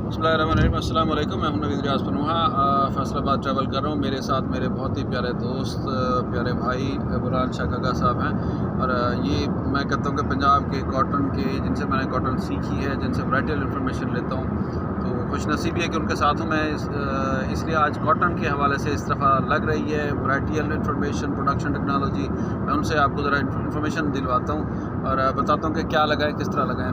अस्सलाम वालेकुम। मैं हूं नवीद रियाज पनुहा, फैसलाबाद ट्रैवल कर रहा हूं। मेरे साथ मेरे बहुत ही प्यारे दोस्त, प्यारे भाई बुरहान शाह काका साहब हैं। और ये मैं कहता हूं कि पंजाब के कॉटन के, जिनसे मैंने कॉटन सीखी है, जिनसे वैराइटियल इन्फॉर्मेशन लेता हूं, तो खुशनसीबी है कि उनके साथ हूं मैं। इसलिए आज कॉटन के हवाले से इस दफ़ा लग रही है वैराइटियल इन्फॉर्मेशन, प्रोडक्शन टेक्नोलॉजी। मैं उनसे आपको ज़रा इन्फॉर्मेशन दिलवाता हूँ और बताता हूँ कि क्या लगाएं, किस तरह लगाएं।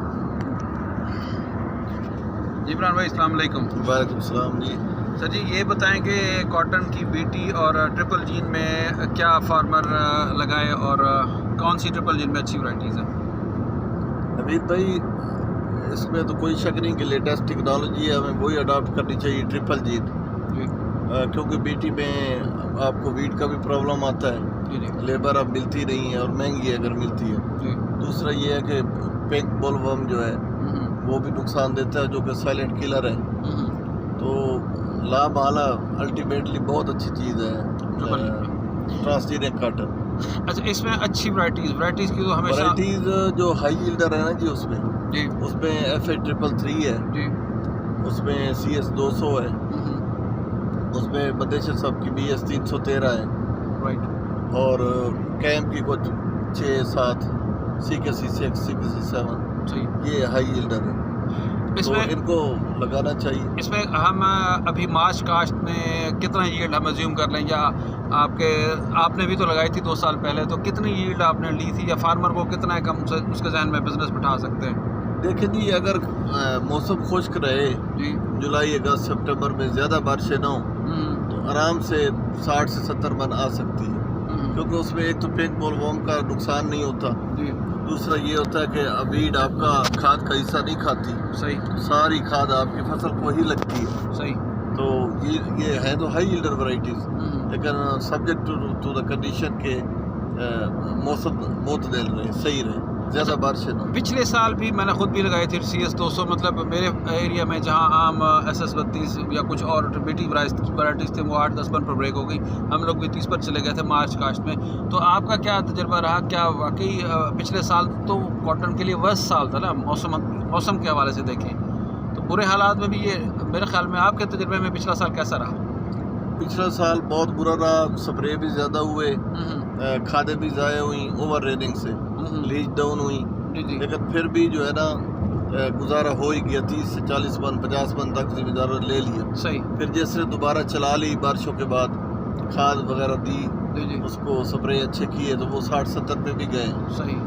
जी बुरहान भाई, अस्सलाम वालेकुम। वालेकुम सलाम जी। सर जी, ये बताएं कि कॉटन की बीटी और ट्रिपल जीन में क्या फार्मर लगाए और कौन सी ट्रिपल जीन में अच्छी वैराइटीज़ हैं? नवीद भाई, इसमें तो कोई शक नहीं कि लेटेस्ट टेक्नोलॉजी है, हमें वही अडॉप्ट करनी चाहिए, ट्रिपल जीन। क्योंकि बीटी में आपको वीट का भी प्रॉब्लम आता है, लेबर अब मिलती नहीं है और महंगी है अगर मिलती है। दूसरा ये है कि पिंक बोलवर्म जो है वो भी नुकसान देता है, जो कि साइलेंट किलर है। तो लाभ आला अल्टीमेटली बहुत अच्छी चीज़ है ट्रांसजेनिक कॉटन। अच्छा, इसमें अच्छी वैराइटीज़ की तो हमेशा वैराइटीज़ जो हाई यील्डर है ना जी, उसमें FA333 है जी, उसमें CS 200 है, उसमें बदेशर साहब की BS313 है, राइट, और कैम की कुछ 6-7 CKC6 CKC7, ये हाई यील्डर है। इसमें तो इनको लगाना चाहिए। इसमें हम अभी मार्च कास्ट में कितना यील्ड हम अज्यूम कर लें, या आपने भी तो लगाई थी 2 साल पहले, तो कितनी यील्ड आपने ली थी, या फार्मर को कितना है कम से उसके जहन में बिजनेस बिठा सकते हैं? देखिए जी, अगर मौसम खुश्क रहे जी, जुलाई अगस्त सितंबर में ज़्यादा बारिशें ना हो तो आराम से 60 से 70 मन आ सकती है। क्योंकि उसमें एक तो पिंक बोलवर्म का नुकसान नहीं होता जी, दूसरा ये होता है कि वीड आपका खाद का हिस्सा नहीं खाती, सही, सारी खाद आपकी फसल को ही लगती है। सही। तो ये है तो हाई यील्डर वैराइटीज़, लेकिन सब्जेक्ट टू द कंडीशन के मौसम मोतदल रहे, सही रहे, ज़्यादा बारिश ना। पिछले साल भी मैंने खुद भी लगाई थी CS 200, मतलब मेरे एरिया में जहाँ आम SS32 या कुछ और बीटी वैराइटीज़ थे वो 8-10 पर ब्रेक हो गई। हम लोग भी 30 पर चले गए थे मार्च कास्ट में। तो आपका क्या तजुर्बा रहा? क्या वाकई पिछले साल तो कॉटन के लिए वर्स्ट साल था ना, मौसम के हवाले से देखें तो बुरे हालात में भी ये, मेरे ख्याल में आपके तजुर्बे में पिछला साल कैसा रहा? पिछला साल बहुत बुरा रहा, स्प्रे भी ज़्यादा हुए, खादें भी ज़ाया हुई ओवर रेनिंग से, लीच डाउन हुई, लेकिन फिर भी जो है ना गुजारा हो ही गया। 30 से 40 मन 50 मन तक जिम्मेदार ले लिया। सही। फिर जैसे दोबारा चला ली बारिशों के बाद, खाद वगैरह दी, उसको स्प्रे अच्छे किए तो वो 60-70 पे भी गए। सही।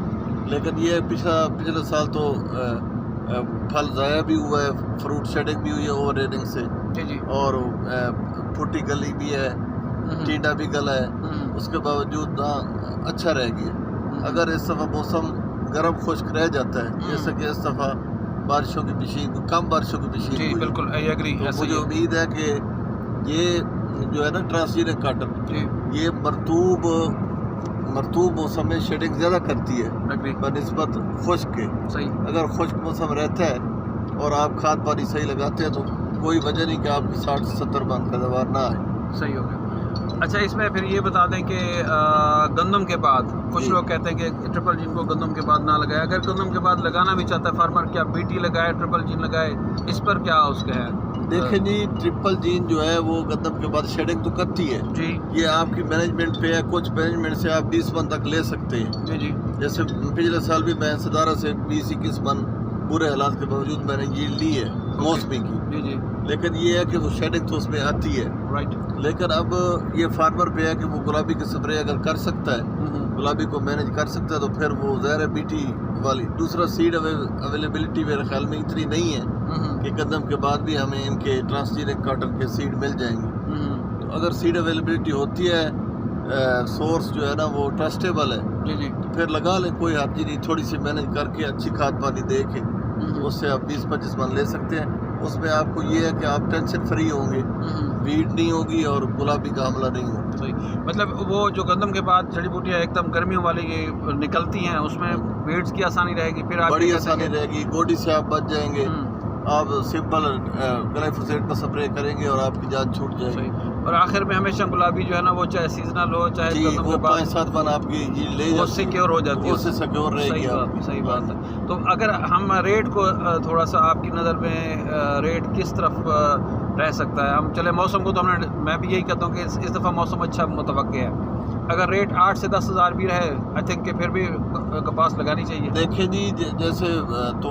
लेकिन ये पिछले साल तो फल ज़ाया भी हुआ है, फ्रूट शेडिंग भी हुई है ओवर रेनिंग से, और फुटी गली भी है, टीडा भी गला है, उसके बावजूद ना अच्छा रह गया। अगर इस दफ़ा मौसम गर्म खुश्क रह जाता है, जैसे कि इस दफ़ा बारिशों की मशीन, कम बारिशों की मशीन, बिल्कुल आई एग्री। तो मुझे उम्मीद है कि ये जो है ना ट्रांसजेनिक कॉटन, ये मरतूब मौसम में शेडिंग ज़्यादा करती है बनिस्बत खुश्क के। सही। अगर खुश्क मौसम रहता है और आप खाद पानी सही लगाते हैं तो कोई वजह नहीं कि आपकी 60 से 70 मन पैदावार ना आए। सही हो गया। अच्छा, इसमें फिर ये बता दें कि गंदम के बाद कुछ लोग कहते हैं कि ट्रिपल जीन को गंदम के बाद ना लगाए। अगर गंदम के बाद लगाना भी चाहता है फार्मर, क्या बीटी लगाए, ट्रिपल जीन लगाए, इस पर क्या उसके है? देखें जी, ट्रिपल जीन जो है वो गंदम के बाद शेडिंग तो करती है जी, ये आपकी मैनेजमेंट पे है। कुछ मैनेजमेंट से आप 20 मन तक ले सकते हैं। जी जी। जैसे पिछले साल भी मैं सदारा से 20-21 मन बुरे हालात के बावजूद मैंने ये ली है मौसमी की। जी जी। लेकिन ये है कि वो शेडिंग तो उसमें आती है, राइट। लेकिन अब ये फार्मर पे है कि वो गुलाबी के स्प्रे अगर कर सकता है, गुलाबी को मैनेज कर सकता है, तो फिर वो ज़ाहिर है बीटी वाली। दूसरा सीड अवेलेबिलिटी मेरे ख्याल में इतनी नहीं है कि गंदम के बाद भी हमें इनके ट्रांसजेनिक कॉटन के सीड मिल जाएंगे। तो अगर सीड अवेलेबिलिटी होती है, सोर्स जो है ना वो ट्रस्टेबल है, जी जी, तो फिर लगा लें, कोई हर्जी नहीं। थोड़ी सी मैनेज करके अच्छी खाद पानी दे के उससे आप 20-25 मन ले सकते हैं। उसमें आपको ये है कि आप टेंशन फ्री होंगे, वीड नहीं होगी और गुलाबी का हमला नहीं होगा। सही। मतलब वो जो गंदम के बाद जड़ी बूटियाँ एकदम गर्मियों वाली निकलती हैं, उसमें वीड्स की आसानी रहेगी, फिर बड़ी आसानी रहेगी, गोडी से आप बच जाएंगे। آپ سمپل گلائفوسیٹ کا سپرے کریں گے اور آپ کی جان چھوٹ جائے گی. اور آخر میں ہمیشہ گلابی جو ہے نا وہ چاہے سیزنل ہو چاہے جی وہ 5-7 من آپ کی جی لے وہ سیکیور ہو جاتی ہے, اس سے سیکیور رہے گی آپ. صحیح بات ہے. تو اگر ہم ریٹ کو تھوڑا سا آپ کی نظر میں ریٹ کس طرف رہ سکتا ہے؟ ہم چلے موسم کو تو ہم نے, میں بھی یہی کہتا ہوں کہ اس دفعہ موسم اچھا متوقع ہے. اگر ریٹ 8 سے 10 ہزار بھی رہے آئی تھنک کہ پھر بھی کپاس لگانی چاہیے. دیکھیں جی جیسے تو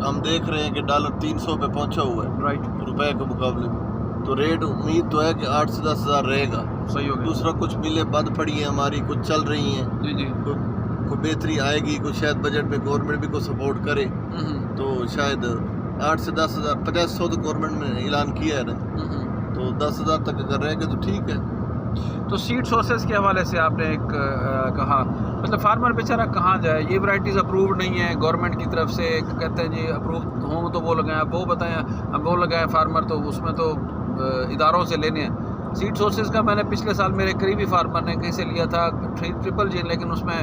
ہم دیکھ رہے ہیں کہ ڈالر 300 پہ پہنچا ہوا ہے رائٹ روپے کے مقابلے میں, تو ریٹ امید تو ہے کہ 8 سے 10 ہزار رہے گا. صحیح ہو گیا. دوسرا کچھ ملیں بند پڑی ہیں ہماری, کچھ چل رہی ہیں, جی جی کوئی بہتری آئے گی, کچھ شاید بجٹ میں گورنمنٹ بھی کوئی سپورٹ کرے تو شاید 8 سے 10 ہزار 50 تو گورنمنٹ نے اعلان کیا ہے نا, تو 10 ہزار تک اگر رہے گا تو ٹھیک ہے. تو سیڈ سورسز کے حوالے سے آپ نے ایک کہا, مطلب فارمر بیچارہ کہاں جائے؟ یہ ورائٹیز اپرووڈ نہیں ہیں گورنمنٹ کی طرف سے, کہتے ہیں جی اپروو ہوں تو وہ لگائیں, اب وہ بتائیں اب وہ لگائیں فارمر, تو اس میں تو اداروں سے لینے ہیں. سیڈ سورسز کا میں نے پچھلے سال میرے قریبی فارمر نے کہیں سے لیا تھا ٹرپل جی, لیکن اس میں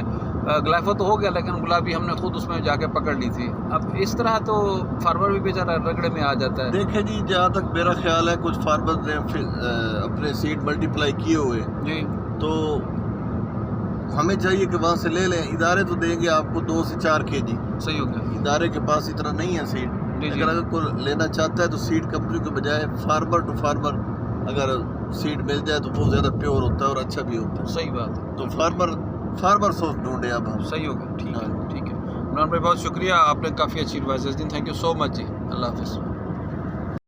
گلائفو تو ہو گیا لیکن گلابی ہم نے خود اس میں جا کے پکڑ لی تھی. اب اس طرح تو فارمر بھی بیچارہ رگڑے میں آ جاتا ہے. دیکھیں جی جہاں تک میرا خیال ہے کچھ فارمر نے اپنے سیڈ ملٹیپلائی کیے ہوئے جی, تو ہمیں چاہیے کہ وہاں سے لے لیں. ادارے تو دیں گے آپ کو 2 سے 4 kg. صحیح ہو گیا. ادارے کے پاس اتنا نہیں ہے سیڈ. اگر کوئی لینا چاہتا ہے تو سیڈ کمپنی کے بجائے فارمر ٹو فارمر اگر سیڈ مل جائے تو وہ زیادہ پیور ہوتا ہے اور اچھا بھی ہوتا ہے. صحیح بات ہے. تو فارمر سورس ڈھونڈے اب ہم. صحیح ہو گیا. ٹھیک ہے ٹھیک ہے. عمران بھائی بہت شکریہ, آپ نے کافی اچھی ایڈوائزز دی. تھینک یو سو مچ جی. اللہ حافظ.